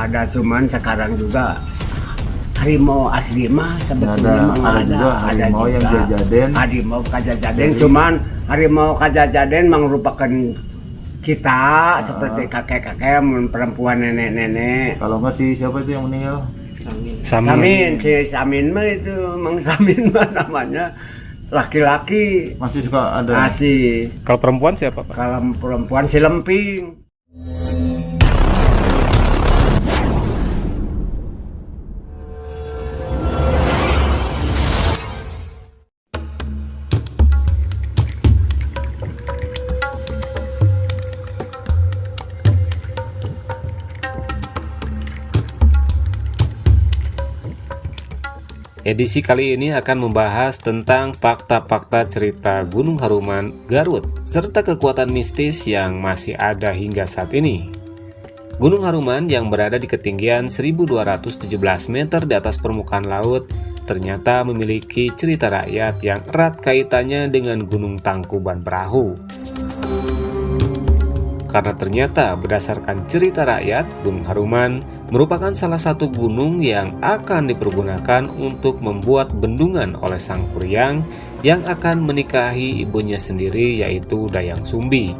ada, cuman sekarang juga harimau asli mah sebetulnya ada harimau yang jajaden. Harimau kajajaden, cuman harimau kajajaden merupakan kita seperti kakek-kakek, perempuan, nenek-nenek. Kalau nggak sih siapa itu yang meninggal? Samin, si Samin mah itu, Mang Samin mah namanya laki-laki. Masih suka ada. Masih. Kalau perempuan siapa, Pak? Kalau perempuan si Lemping. Edisi kali ini akan membahas tentang fakta-fakta cerita Gunung Haruman, Garut, serta kekuatan mistis yang masih ada hingga saat ini. Gunung Haruman yang berada di ketinggian 1217 meter di atas permukaan laut ternyata memiliki cerita rakyat yang erat kaitannya dengan Gunung Tangkuban Perahu. Karena ternyata berdasarkan cerita rakyat, Gunung Haruman merupakan salah satu gunung yang akan dipergunakan untuk membuat bendungan oleh Sang Kuryang yang akan menikahi ibunya sendiri, yaitu Dayang Sumbi.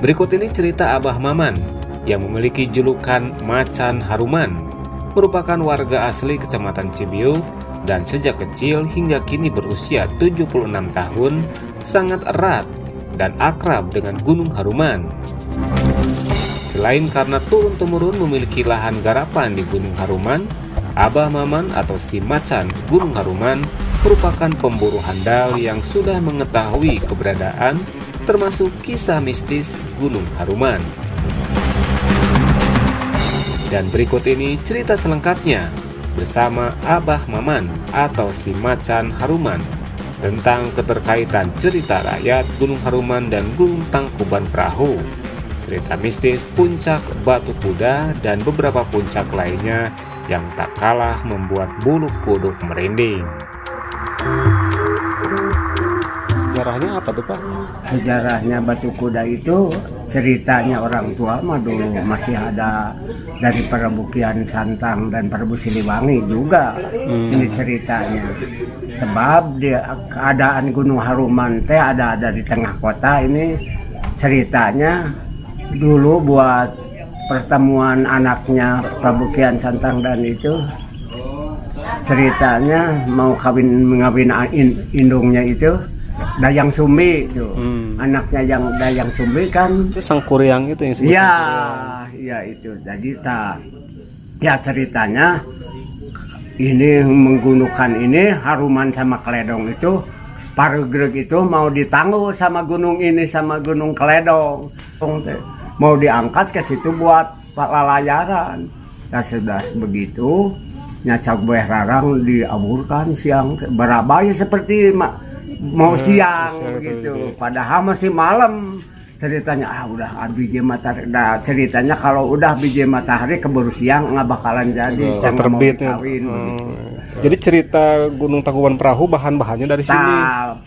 Berikut ini cerita Abah Maman yang memiliki julukan Macan Haruman, merupakan warga asli Kecamatan Cibiu dan sejak kecil hingga kini berusia 76 tahun sangat erat dan akrab dengan Gunung Haruman. Selain karena turun-temurun memiliki lahan garapan di Gunung Haruman, Abah Maman atau si Macan Gunung Haruman merupakan pemburu handal yang sudah mengetahui keberadaan termasuk kisah mistis Gunung Haruman. Dan berikut ini cerita selengkapnya bersama Abah Maman atau si Macan Haruman tentang keterkaitan cerita rakyat Gunung Haruman dan Gunung Tangkuban Perahu, cerita mistis Puncak Batu Kuda, dan beberapa puncak lainnya yang tak kalah membuat bulu kuduk merinding. Sejarahnya apa tuh, Pak? Sejarahnya Batu Kuda itu ceritanya orang tua mah dulu masih ada dari Perbukian Santang dan Prabu Siliwangi juga. Ini ceritanya. Sebab keadaan Gunung Haruman teh ada di tengah kota. Ini ceritanya dulu buat pertemuan anaknya Perbukian Santang dan itu ceritanya mau mengawin indungnya itu Dayang Sumbi itu. Anaknya yang Dayang Sumbi kan Itu Sang Kuryang itu yang disebut. Iya itu. Jadi ceritanya ini menggunakan ini Haruman sama Kledong itu Paregreg itu mau ditangguh sama gunung ini sama Gunung Kledong. Mau diangkat ke situ buat lalayaran. Dan sudah begitu nyacak buah rarang diaburkan siang berabai seperti mau siang begitu. Padahal masih malam. Ceritanya udah biji matahari. Nah, ceritanya kalau udah biji matahari keburu siang nggak bakalan jadi terbit. Jadi cerita Gunung Tangkuban Perahu bahan-bahannya dari sini.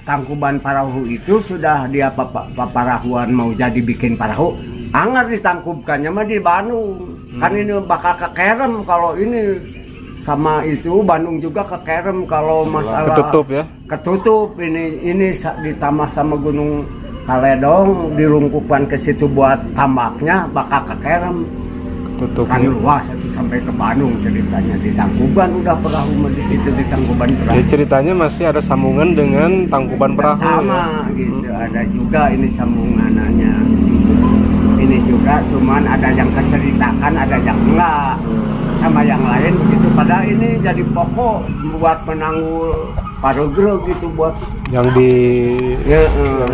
Tangkuban Perahu itu sudah dia paparahuan mau jadi bikin perahu. Anggar ditangkubkannya mah di Bandung. Kan ini bakal kekerem kalau ini sama itu Bandung juga kekerem kalau masalah ketutup ya. Ketutup ini ditambah sama Gunung Kledong dirungkupan ke situ buat tambaknya bakal kekerem. Tutup Kan luas itu sampai ke Bandung ceritanya. Di Tangkuban udah perahu di situ di Tangkuban Perahu. Jadi ceritanya masih ada sambungan dengan Tangkuban Perahu. Sama ya? Gitu. Ada juga ini sambungannya. Ini juga cuman ada yang keceritakan, ada yang enggak. Sama yang lain begitu. Padahal ini jadi pokok buat menanggul Paregreg gitu buat yang di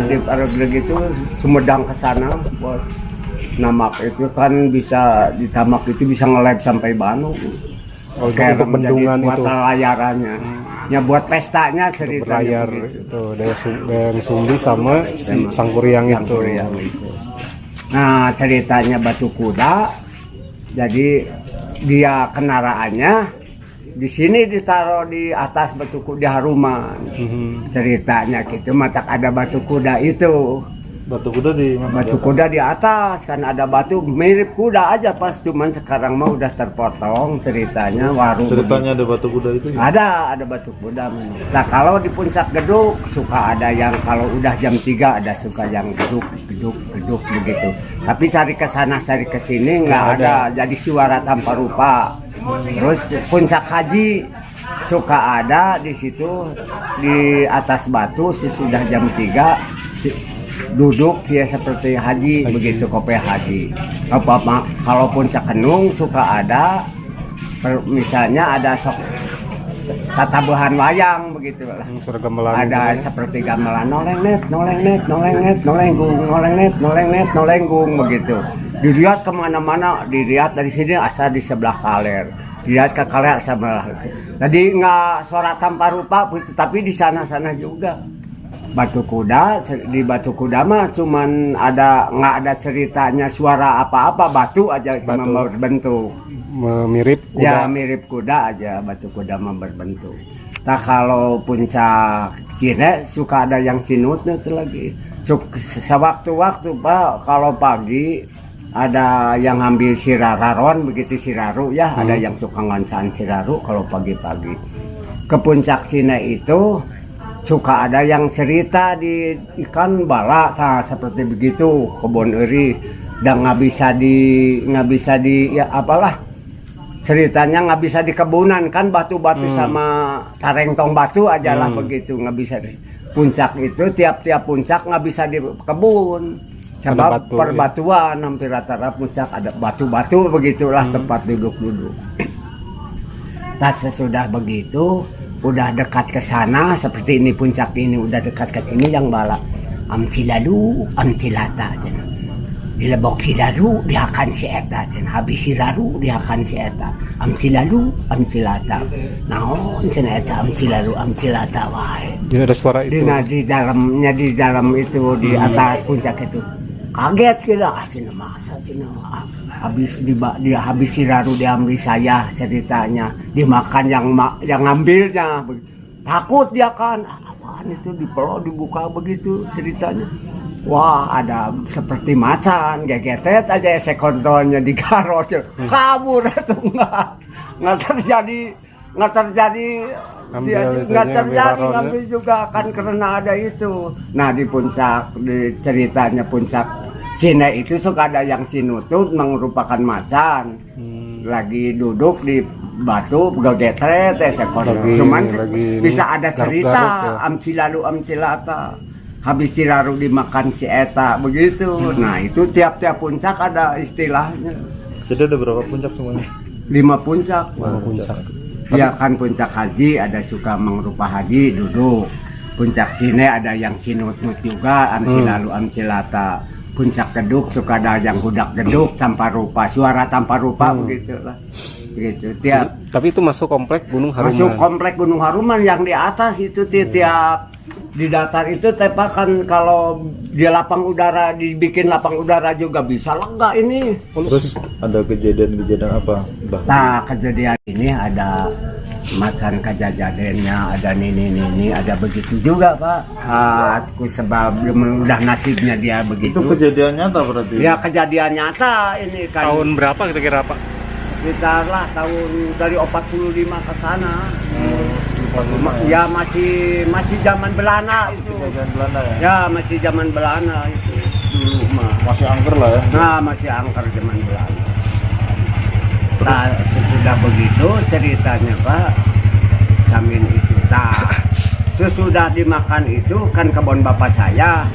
di Paregreg itu Sumedang ke sana buat namak itu kan bisa ditamak itu bisa nge-live sampai Bandung. Kayak bendungan buat itu. layarannya. Ya buat pestanya ceritanya berlayar gitu. itu Dayang Sumbi sama si Sang Kuryang itu. Nah ceritanya Batu Kuda. Jadi dia kendaraannya di sini ditaruh di atas Batu Kuda Haruman. Ceritanya gitu, matak ada Batu Kuda itu. Batu kuda di mana? Batu kuda di atas, kan ada batu mirip kuda aja pas, cuman sekarang mah udah terpotong ceritanya warung. Ceritanya ada batu kuda itu ya? Ada batu kuda memang. Nah kalau di puncak geduk suka ada yang kalau udah jam 3 ada suka yang geduk begitu. Tapi cari ke sana cari ke sini nggak ada, jadi suara tanpa rupa. Terus puncak haji suka ada di situ di atas batu sesudah jam 3 duduk ya seperti haji begitu kopi haji. Kalau puncak kenung suka ada misalnya ada tatabuhan wayang begitu lah. Ada seperti gamelan nolenggung begitu. Dilihat kemana-mana, dilihat dari sini asal di sebelah kaler. Dilihat ke kaler sebelah. Tadi nggak suara tanpa rupa, tapi di sana-sana juga. Batu kuda, di batu kuda mah cuman nggak ada ceritanya suara apa-apa, batu aja cuma berbentuk. Mirip kuda. Ya mirip kuda aja, batu kuda mah berbentuk. Nah kalau puncak Cine suka ada yang sinutnya itu lagi. Sewaktu-waktu Pak, kalau pagi ada yang ngambil sirararon begitu siraru ya, ada yang suka ngonsan siraru kalau pagi-pagi. Ke puncak Cine itu suka ada yang cerita di ikan bala, nah, seperti begitu kebun eri dan nggak bisa di ya apalah ceritanya nggak bisa di kebunan kan batu-batu sama tarengtong batu aja lah begitu nggak bisa di puncak itu tiap puncak nggak bisa di kebun sebab perbatuan hampir rata-rata puncak ada batu-batu begitulah tempat duduk-duduk. Nah sesudah begitu udah dekat ke sana seperti ini puncak ini udah dekat ke sini yang bala amcilalu amcilata dilebok siraru diakan si eta habis siraru diakan si eta amcilalu amcilata naon cenah eta amcilalu amcilata wae. Jadi ada suara itu. Di dalam itu di atas puncak itu kaget kira cenah masa cenah habis siraru diambil saya ceritanya dimakan yang ngambilnya takut dia kan apaan itu dipelok dibuka begitu ceritanya wah ada seperti macan gegetet aja sekontonnya digarot kabur itu nggak terjadi ngambil juga kan karena ada itu. Nah di puncak di ceritanya puncak Cina itu suka ada yang sinutut merupakan macan lagi duduk di batu gegetret cuman bisa ada cerita amcilalu amcilata habis siraru dimakan si eta begitu. Nah itu tiap puncak ada istilahnya. Jadi ada berapa puncak semuanya? 5 puncak. 5 puncak. Ya kan puncak haji ada suka mengrupa haji duduk. Puncak Cina ada yang sinutut juga amcilalu amcilata. Puncak geduk suka ada yang budak geduk tanpa rupa, suara tanpa rupa begitu lah. Begitu. Tapi itu masuk komplek Gunung Haruman. Masuk komplek Gunung Haruman yang di atas itu tiap di datar itu tepakan kalau di lapang udara dibikin lapang udara juga bisa lega ini. Terus ada kejadian apa? Nah kejadian ini ada macan kajajadennya ada ini ada begitu juga Pak. Aku sebab udah nasibnya dia begitu. Itu kejadian nyata berarti? Ya kejadian nyata ini kan. Tahun berapa kira-kira Pak? Sekitar lah tahun dari 45 ke sana. Ya masih zaman Belanda itu. Kejadian Belanda ya? Ya masih zaman Belanda itu dulu mah. Masih angker lah ya? Nah masih angker zaman Belanda. Nah, sesudah begitu ceritanya Pak Samin itu sesudah dimakan itu kan kebun bapak saya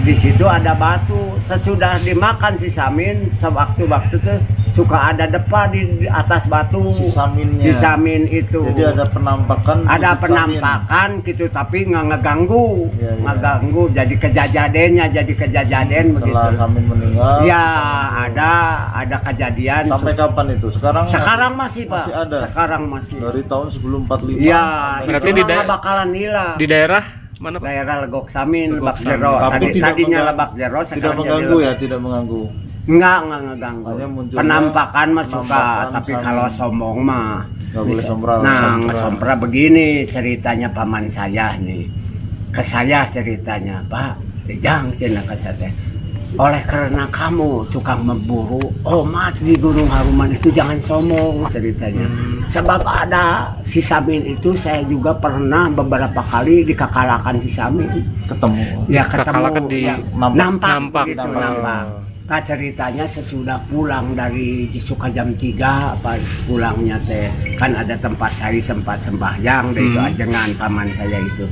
di situ ada batu sesudah dimakan si Samin sewaktu-waktu tuh suka ada depa di atas batu si Saminnya. Di Samin itu jadi ada penampakan gitu tapi nggak ngeganggu ngeganggu jadi kejadian setelah begitu. Samin meninggal Ya ada kejadian sampai kapan itu? Sekarang masih Pak ada? Sekarang masih dari tahun sebelum 45 ya berarti itu nggak bakalan hilang di daerah mana Pak? daerah Legok Samin Lebak Jero Tapi tadinya Lebak Jero tidak mengganggu ya? Tidak mengganggu? Enggak ngeganggu. Penampakan mah suka, tapi Samin. kalau sombong mah nggak boleh sombra. Nah, ngesombra begini ceritanya paman saya nih. Ke saya ceritanya, Pak, Jang cenah kasate. Oleh karena kamu tukang memburu omat di Gunung Haruman itu jangan sombong ceritanya. Sebab ada si Samin itu saya juga pernah beberapa kali dikakalakan si Samin. Ketemu. Ya ketemu Kakalakan di ya, nampak gitu, nampak. Nah, ceritanya sesudah pulang dari Cisuka jam 3 pas pulangnya teh kan ada tempat sembahyang dari itu ajengan paman saya itu.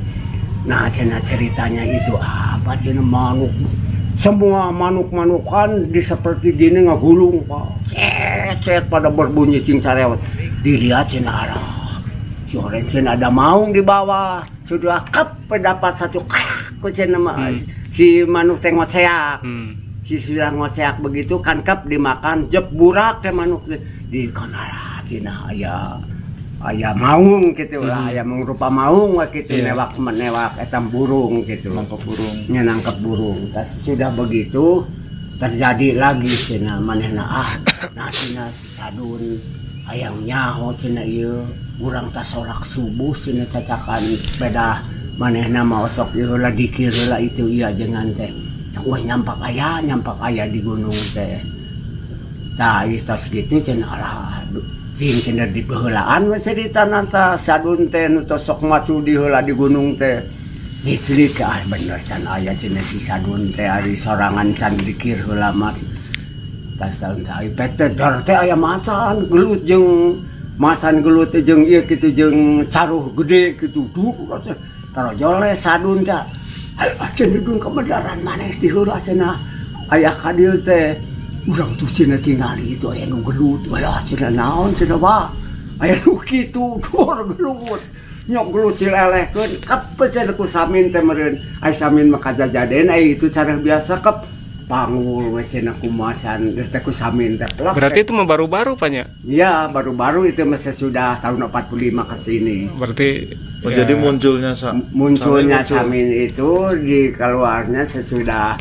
Nah ceritanya itu apa cina manuk, semua manuk-manukan di seperti gini ngagulung pak, cet pada berbunyi cing sarewet. Dilihat cina arah sore cina ada maung di bawah, sudah kep dapat satu kak cina si manuk tengok seak. Si sudah ngoseak begitu kan kep dimakan jep burak ke manuk di kanara cina aya maung gitu lah, aya mengrupa maung gitu newak etam burung gitu, nangkep burung. Nangkep burung. Tas sudah begitu terjadi lagi cina manehna nah cina sadun hayang nyaho cina ieu urang tas sorak subuh cina cacakan beda manehna maosok ieu lah dikir lah itu iya jangan teh. Wah nyampak ayah di gunung teh. Nah istos gitu cenah alah cing cenah di beulaan we cerita nanta sadun teh nu tosok macu di heula di gunung teh. Diclik bener can aya cenah si sadun teh ari sorangan can dikir heula mah. Tas taun sae pete dor teh aya macan gelut jeung jeung ieu kitu jeung caruh gede kitu duh tarojol le sadun teh. Acan dudung kebenaran maneh di heula cenah aya kadil teh urang tuh cenah tingali itu aya nu gelut walah cenah naon cenah ba aya nu kitu dor gelut nyok gelut cilelehkeun kep cenah ku Samin teh meureun ai Samin mah kajajaden ai itu cara biasa kep pangul we cenah kumasan geus teh ku Samin teh. Berarti itu mah baru-baru Pak nya? Iya baru-baru itu mah sesudah tahun 45 ke sini. Berarti Jadi munculnya Samin itu di keluarnya sesudah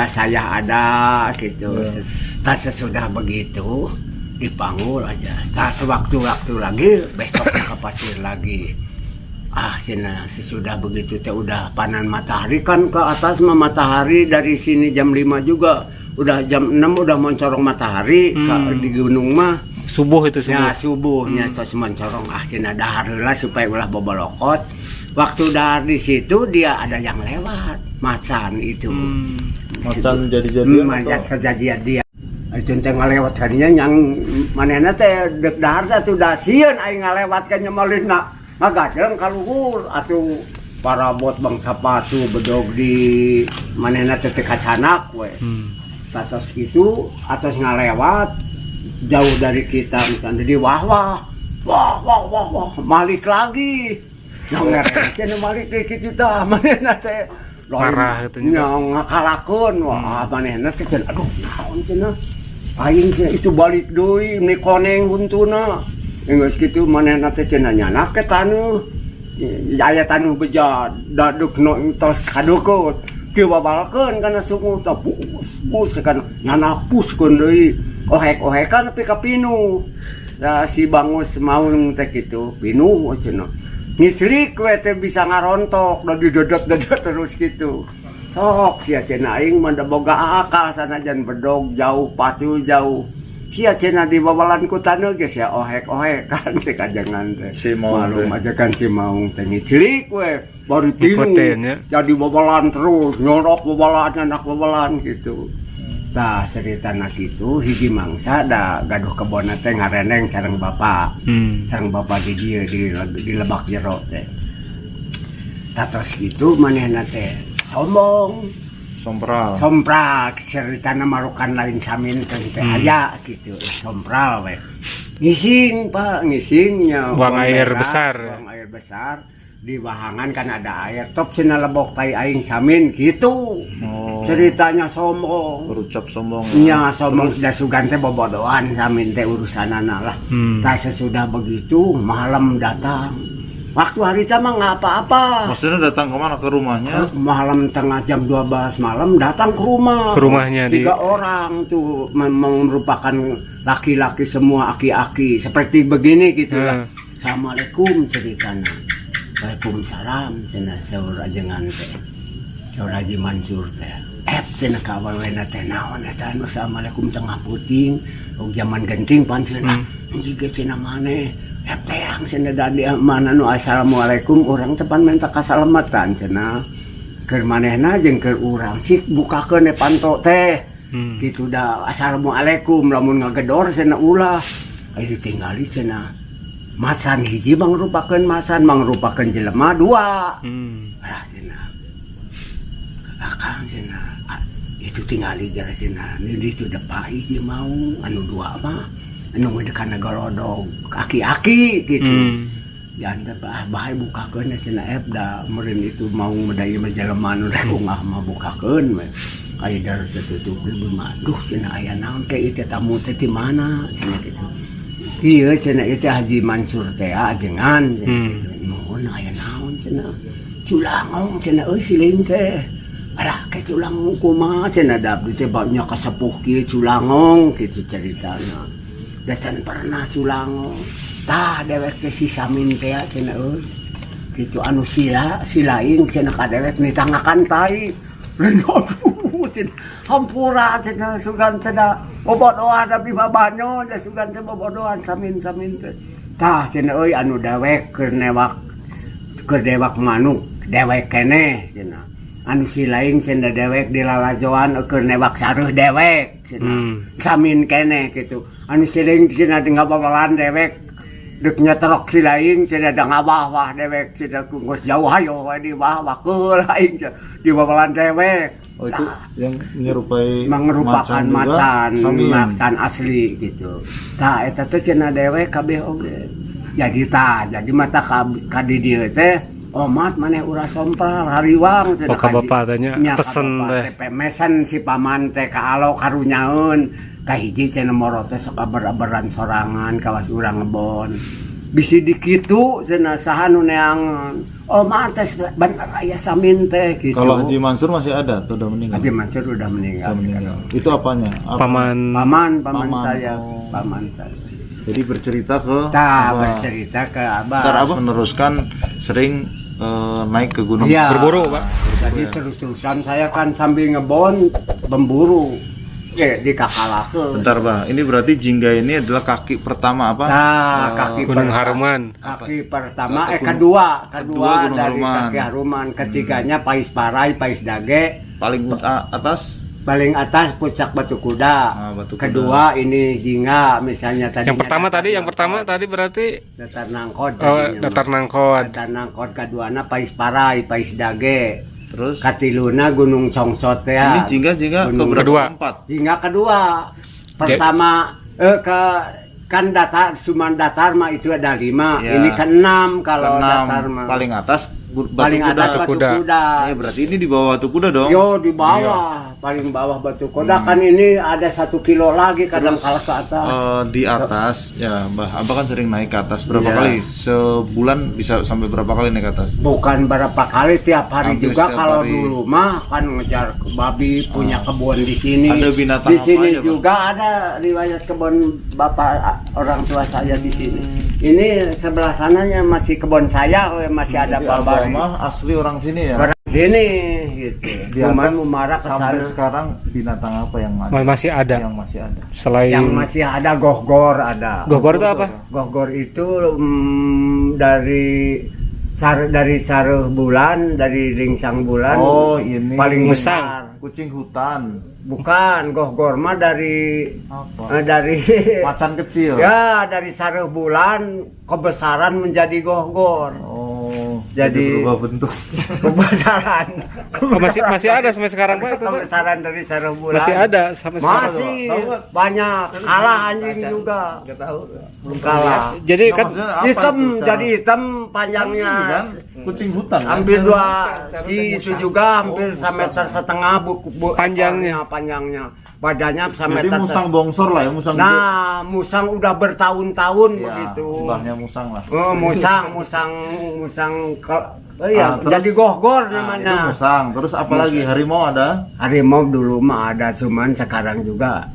saya ada gitu. Tak sesudah begitu dipanggul aja. Tak sewaktu-waktu lagi besoknya ke pasir lagi. Cina sesudah begitu teh udah panan matahari kan ke atas mah matahari dari sini jam 5 juga udah jam 6 udah mencorong matahari di gunung mah. Subuh itu subuh. Ya subuhnya tos mencorong cina dahar heula supaya ulah bobolokot. Waktu dahar di situ dia ada yang lewat macan itu. Macan jadi-jadian kejadian dia. Itu teh ngalewat harinya yang manehna teh dek dahar teh udah sieun aing ngalewat ka nyemelina. Ngagadeng ka luhur atuh para bot bangsa patu bedog di manehna teh kacanak we. Atas itu atas ngalewat jauh dari kita misalnya di wah malik lagi yang ngerece malik kayak gitu tah manehna teh parah itu yang ngakalakeun wah manehna teh cenah aduh naon cenah aing cenah itu balik deui ni koneng huntuna geus kitu manehna teh cenah nyanak ke tanuh aya tanuh beja daduk no tos kadukut diwabalkeun kana sungu teh bus kan nyanapuskeun deui ohek-ohekan tapi ka pinu. Nah, si bangus maung teh kitu, pinu cenah. Ngislik we teh bisa ngarontok da didodot-dodot terus kitu. Sok sia cenah aing mah da boga akal sanajan bedog jauh pacu jauh. Sia cenah di babalan ku tanu ge sia ohek-ohekan teh kajangan teh. Si maung aja kan si maung teh ngislik we baru pinu. Jadi babalan terus nyorok babalan anak babalan gitu. Tah cerita nak itu hiji mangsa da gaduh kebon teh ngareneng sareng bapak. Sareng bapak di dieu di Lebak Jero teh. Tah tos kitu manehna teh sombong. Sompral ceritana marukan lain Samin teh aya kitu sompral we. Ngising Pak, ngisingnya buang air besar. Buang air besar. Di wahangan kan ada air top cenah lebok tai aing Samin gitu. Ceritanya sombong berucap sombong nya sombong sudah sugan teh bobodohan Samin teh urusanana lah. Tah sesudah begitu malam datang waktu hari mah nggak apa-apa. Maksudnya datang kemana? Ke rumahnya? Malam tengah jam 12 malam datang ke rumahnya 3 orang tuh merupakan laki-laki semua aki-aki seperti begini gitu lah. Assalamualaikum ceritanya. Waalaikumsalam cenah saur ajengan teh. Saur Haji Mansur teh. Cenah ka awewena teh naon eta anu assalamualaikum tengah puting, og zaman genting pan cenah. Jiga cenah maneh. Teang cenah da di mana nu assalamualaikum urang teh pan minta kasalamatan cenah. Keur manehna jeung keur urang sik bukakeun panto teh. Gitu dah assalamualaikum lamun ngagedor cenah ulah. Ai ditinggali cenah. Macan hiji mangrupakeun macan mangrupakeun jelema dua. Cenah. Akang cenah. Itu tinggali gara cenah ini itu depai dia mau anu dua mah anu ngedekana golodog aki-aki gitu janda bae bukakeun cenah da meureun itu mau medaya jelema anu ungah mah bukakeun aya dar tertutup di maduh cenah aya naon ke ieu tamu teh di mana cenah kitu ieu cenah ieu Haji Mansur teh ajengan nuhun aya naon cenah culangong cenah euy siling teh alah ke Culangong kumaha cenah da abdi teh banyak kasepuh kieu Culangong kitu caritana. Da can pernah Culangong. Tah dewek ke si Samin teh cenah euy. Kitu anu silaing cenah ka dewek nitangakan tai. Lain aduh cenah hampura cenah sugan teh da bobodohan abdi babanyo da sugan teh bobodohan Samin teh. Tah cenah euy anu dewek keur dewek manuk dewek keneh cenah. Anu si lain cenah dewek di lalajoan keur newak sareuh dewek cenah Samin keneh kitu anu si lain cenah ngabawalan dewek deuk nyetrok si lain cenah da ngabah dewek cenah geus jauh hayo di bawah keul aing di bawalan dewek itu yang menyerupakan macan asli gitu tah eta teh cenah dewek kabeh oge jadi mata ka di dieu teh omat maneh urang sompral hariwang cenah ka bapak tanya pesen teh mesen si paman teh ka alo karunyaeun ka hiji cenah moro teh sok aber-aberan sorangan kawas urang ngebon bisi di kitu cenah saha nu neangan omat teh bener aya Samin teh gitu. Kalau Haji Mansur masih ada atau udah meninggal? Haji Mansur udah meninggal. Itu apanya? Paman saya. Paman saya. Jadi bercerita ke bercerita ke Abah. Ntar Abah meneruskan sering naik ke gunung berburu, Pak. Jadi terus-terusan saya kan sambil ngebon memburu di Kakalakeun. Bentar, Bah. Ini berarti Jingga ini adalah kaki pertama apa? Kaki Gunung Haruman. Kaki pertama kedua Gunung dari Haruman. Kaki Haruman. Ketiganya Pais Parai, Pais Dage. Paling atas Puncak Batu Kuda. Batu Kuda. Kedua ini Jingga misalnya tadi. Yang pertama tadi berarti Datar Nangkot. Datar Nangkot. Datar Nangkot keduana Pais Parai, Pais Dage. Terus katiluna Gunung Congsot ya. Ini Jingga kedua. Jingga kedua. Pertama kan datar Suman datar mah itu ada 5. Ya. Ini ke-6 kalau datar mah. Paling atas Batu Kuda. Berarti ini di bawah Batu Kuda dong? Yo di bawah, paling bawah Batu Kuda kan ini ada 1 kilo lagi kadang kalah ke atas. Di atas ya, Abah kan sering naik ke atas berapa kali? Sebulan bisa sampai berapa kali naik ke atas? Bukan berapa kali, tiap hari Hampir juga. setiap Kalau hari. dulu mah kan ngejar babi, punya kebun di sini. Ada binatang di sini apa aja, juga ada riwayat kebun bapak orang tua saya di sini. Ini sebelah sananya masih kebun saya, masih ada babi. Mah asli orang sini ya? Orang sini gitu. Di Cuman atas Mumarak sampai kesana. sekarang binatang apa yang Masih ada. Yang masih ada. Selain Yang masih ada gohgor ada. Gohgor itu apa? Gohgor itu dari saruh bulan, dari ringsang bulan. Oh, ini paling musang. besar. Kucing hutan. Bukan, gohgor mah dari Apa? dari Macan kecil. ya dari saruh bulan kebesaran menjadi gohgor. Oh, Jadi berubah bentuk. kebesaran. masih ada sampai sekarang, Pak, itu, Pak? Kebesaran dari saruh bulan. Masih ada sampai sekarang. Masih banyak. Kalah anjing juga. Enggak tahu. Belum kalah. Jadi kan Hitam, jadi hitam panjangnya. Kan kucing hutan. kan? Hampir 2 itu juga hampir 1,5 meter panjangnya. Badannya Jadi meter. musang bongsor lah ya, musang gede. Nah, musang udah bertahun-tahun Ya, begitu. mbahnya musang lah. Oh, jadi gohgor Itu namanya. musang. Terus apa lagi? Harimau ada? Harimau dulu mah ada, cuman sekarang juga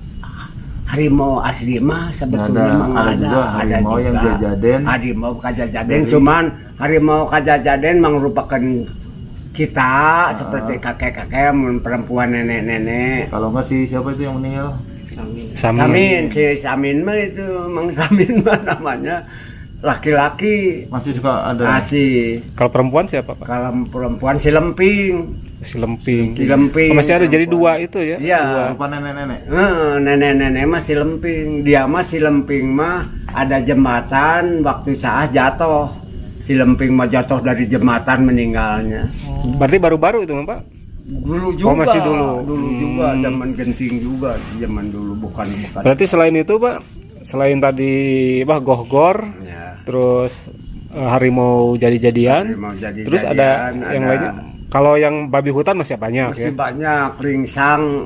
harimau asli mah sebetulnya Ada, mah ada juga harimau yang jajaden. Harimau kajajaden, cuman harimau kajajaden merupakan kita seperti kakek-kakek, perempuan nenek-nenek. Kalau enggak sih siapa itu yang meninggal? Samin, si Samin mah itu, Mang Samin mah namanya laki-laki. Masih juga ada. Masih. Kalau perempuan siapa Pak? Kalau perempuan si Lemping. Si Lemping. Si Lemping. Oh, masih ada jadi dua itu ya? Iya. Lupa nenek-nenek. Nenek-nenek mah si Lemping. Dia mah si Lemping mah ada jembatan waktu saat jatuh. Si Lemping mah jatuh dari jembatan meninggalnya. Berarti baru-baru itu Pak? Dulu juga. Oh, masih dulu. Juga zaman genting juga zaman dulu bukan. Berarti selain itu Pak, selain tadi Gohgor, Ya. terus harimau jadi-jadian, Harimau jadi-jadian, terus ada yang lainnya. Kalau yang babi hutan masih banyak Masih ya? banyak ringsang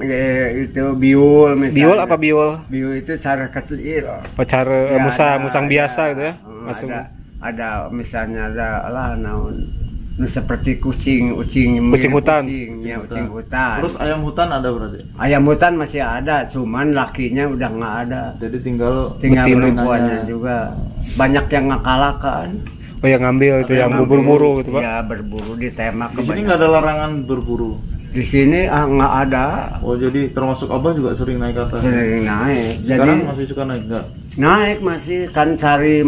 itu biul misalnya. Biul apa biul? Biul itu cara kecil. Oh, cara Ya, musang biasa gitu ya? Masuk. Ada misalnya ada lah naon seperti kucing Kucing hutan. kucing hutan. Terus ayam hutan ada berarti? Ayam hutan masih ada, cuman lakinya udah nggak ada. Jadi tinggal betina perempuannya juga. Banyak yang ngakalakan. Oh, yang ngambil itu, yang berburu-buru gitu Pak? Ya berburu ditembak. Di sini nggak ada larangan berburu. Di sini nggak ada. Oh jadi termasuk Abah juga sering naik ke atas? Sering naik. Sekarang Jadi masih suka naik nggak? naik masih kan cari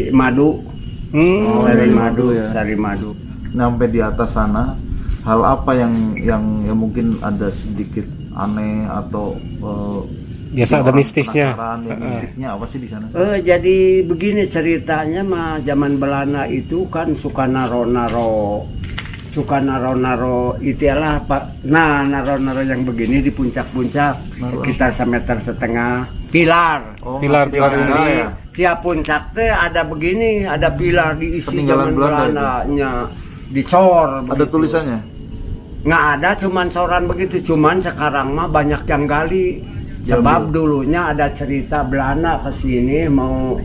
madu. Cari madu ya. Cari madu. Sampai di atas sana, hal apa yang mungkin ada sedikit aneh atau Biasa ada orang mistisnya. penasaran, ya, mistisnya apa sih di sana? Jadi begini ceritanya mah zaman Belanda itu kan suka naro-naro itulah Pak. Nah, naro-naro yang begini di puncak-puncak sekitar 1,5 meter pilar. Oh, Pilar masih ada Jadi, ya? tiap puncak teh ada begini, ada pilar diisi Peninggalan zaman Belanda Belandanya dicor. Ada begitu. tulisannya? Nggak ada, cuman soran begitu. Cuman sekarang mah banyak yang gali. Sebab dulunya ada cerita Belanda ke sini mau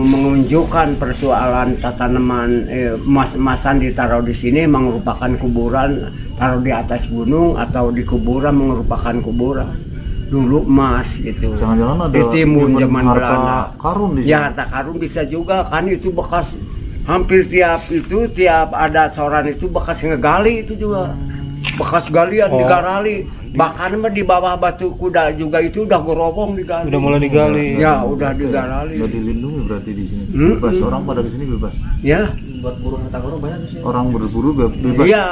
menunjukkan persoalan tanaman emas-emasan ditaruh di sini merupakan kuburan, taruh di atas gunung atau di kuburan merupakan kuburan. Dulu emas gitu. Jangan-jangan ada ditimbun zaman harta Belanda. karun di sini? Ya, harta karun bisa juga kan, itu bekas hampir tiap ada soran itu bekas ngegali itu juga. Bekas galian digali. Bahkan mah di bawah batu kuda juga itu udah gerobong digali. Udah mulai digali. Ya, udah digali. Udah dilindungi berarti di sini. Bebas, orang pada kesini bebas. Ya. Buat buru harta karun banyak di sini. Orang berburu bebas. Iya,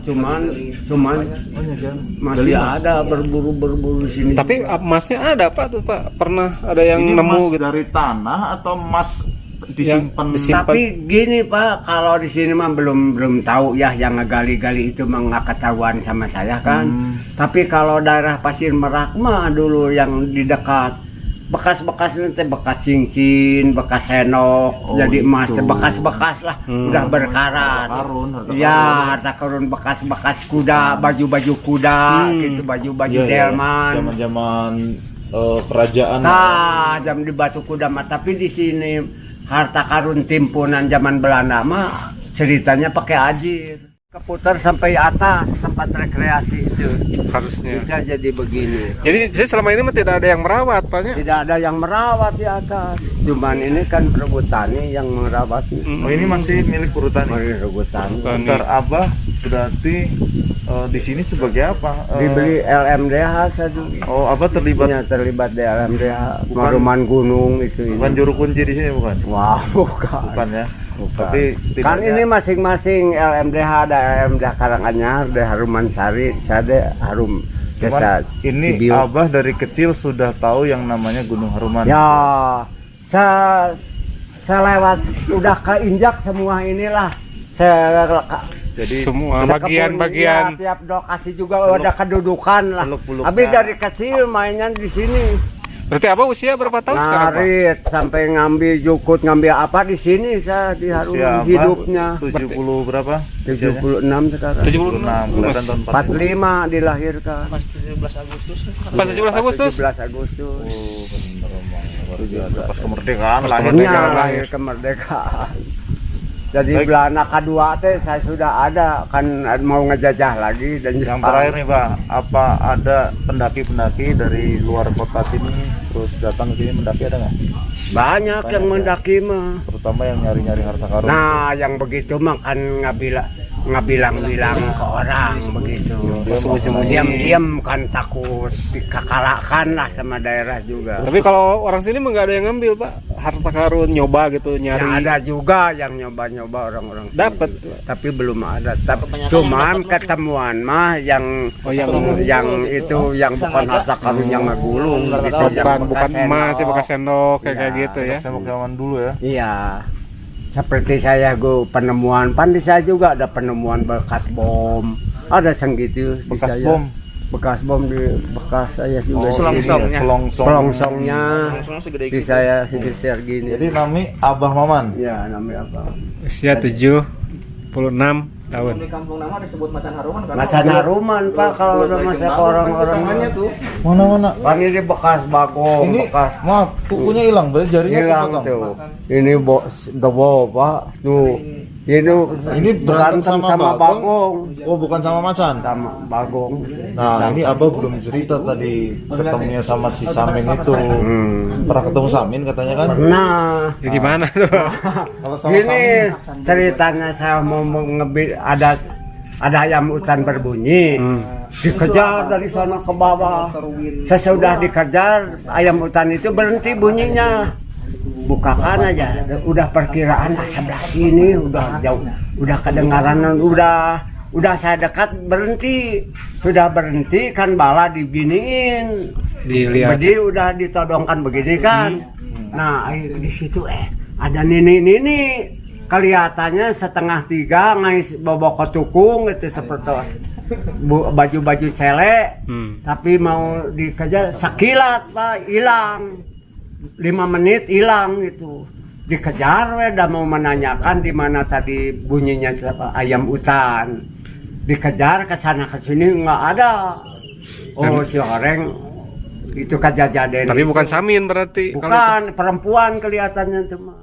cuman Banyak kan? masih ada berburu di sini. Tapi emasnya ada Pak tuh Pak? Pernah ada yang Ini nemu emas gitu? dari tanah atau emas disimpan? Tapi gini Pak, kalau di sini mah belum tahu ya, yang ngegali-gali itu mah nggak ketahuan sama saya kan. Tapi kalau daerah Pasir Merak mah dulu yang di dekat bekas-bekas nanti bekas cincin, bekas senok, jadi emas itu. bekas-bekas lah, udah berkarat. Harta karun bekas-bekas kuda, baju-baju kuda, gitu, baju-baju delman. Zaman-zaman kerajaan. Nah, jam di Batu Kuda mah. Tapi di sini harta karun timpunan zaman Belanda mah ceritanya pakai ajir. Keputar sampai atas tempat rekreasi itu. Harusnya. Bisa jadi begini. Jadi selama ini mah tidak ada yang merawat Pak ya? Tidak ada yang merawat di atas. Cuman ini kan perhutani yang merawat. Oh, ini masih milik perhutani. Perhutani. Bentar, Abah berarti di sini sebagai apa? Dibeli LMDH saja. Oh, Abah terlibat? Ya, terlibat di LMDH. Maruman Gunung itu. Bukan juru kunci di sini bukan? Wah, bukan. Bukan ya. Bukan. Tapi Kan ini masing-masing LMDH, ada LMDH Karanganyar, ada Haruman Sari, ada Harum Cuman Desa ini Cibiu. Abah dari kecil sudah tahu yang namanya Gunung Haruman. Ya, selewat udah keinjak semua inilah. Jadi Semua Sekebun, bagian-bagian. ya, tiap lokasi juga ada kedudukan lah. peluk-peluknya. Tapi dari kecil mainnya di sini. Berarti Abah usia berapa tahun sekarang Pak? Ngarit sampai ngambil jukut, ngambil apa di sini saya di Harum usia Abah hidupnya. 70 berapa? 76 sekarang. 76. Kelihatan tahun 45 dilahirkan. Pas 17 Agustus. Pas 17 Agustus? 17 Agustus. Oh, bener emang luar biasa. Pas kemerdekaan lahir. Lahirnya lahir kemerdekaan. Jadi Baik. belana kedua teh saya sudah ada kan mau ngejajah lagi dan Yang Jepang. terakhir nih Pak, apa ada pendaki-pendaki dari luar kota sini terus datang ke sini mendaki, ada nggak? Banyak yang ya. mendaki mah. Terutama yang nyari-nyari harta karun. Nah, yang begitu mah kan ngabilang-bilang ke orang begitu. Diam-diam kan takut dikakalakan lah sama daerah juga. Tapi kalau orang sini mah nggak ada yang ngambil Pak, harta karun nyoba gitu Ya, nyari. ada juga yang nyoba-nyoba orang-orang sini. Dapat. Tapi belum ada. Kebanyakan Cuman yang dapat ketemuan mah yang Oh, yang itu yang bukan harta karun yang ngegulung gitu, yang bukan bekas emas ya, sendok. bekas sendok kayak Iya. gitu ya. Saya mau ke zaman dulu ya. Iya. Seperti saya penemuan pan di saya juga ada penemuan bekas bom. Ada segitu di Bekas saya. bom. Bekas bom di bekas saya juga. selongsongnya. Pelongsongnya Langsung segede di gitu. saya sekitar gini. Jadi nami Abah Maman. Ya namanya apa? Usia 76 tahun. Di kampung nama disebut Macan Haruman karena Macan Haruman Pak kalau udah masa ke orang-orang tuh. Mana-mana. Kan ini bekas bagong, Ini bekas maaf, kukunya hilang, berarti jarinya hilang kepotong. tuh. Ini debo Pak. Tuh. Ini berantem sama bagong. bagong. Oh, bukan sama macan. Sama bagong. Nah, ini Abah belum cerita tadi ketemunya sama si Samin itu. Pernah ketemu Samin katanya kan? Nah, Ya, gimana tuh? Kalau sama gini Samin, ceritanya saya mau ada ayam hutan berbunyi. Dikejar dari sana ke bawah. Sesudah dikejar ayam hutan itu berhenti bunyinya. Bukakan aja, udah perkiraan sebelah sini udah jauh, udah kedengaran, udah saya dekat berhenti, sudah berhenti kan bala diginiin, Dilihat. jadi udah ditodongkan begini kan. Nah di situ ada nini kelihatannya setengah tiga ngais bobok tukung itu seperti baju-baju cele, tapi mau dikejar sekilat Pak hilang. 5 menit hilang itu dikejar udah mau menanyakan di mana tadi bunyinya ayam hutan, dikejar ke sana ke sini nggak ada. Oh si orang itu kejadian Tapi bukan Samin berarti. bukan perempuan kelihatannya cuma.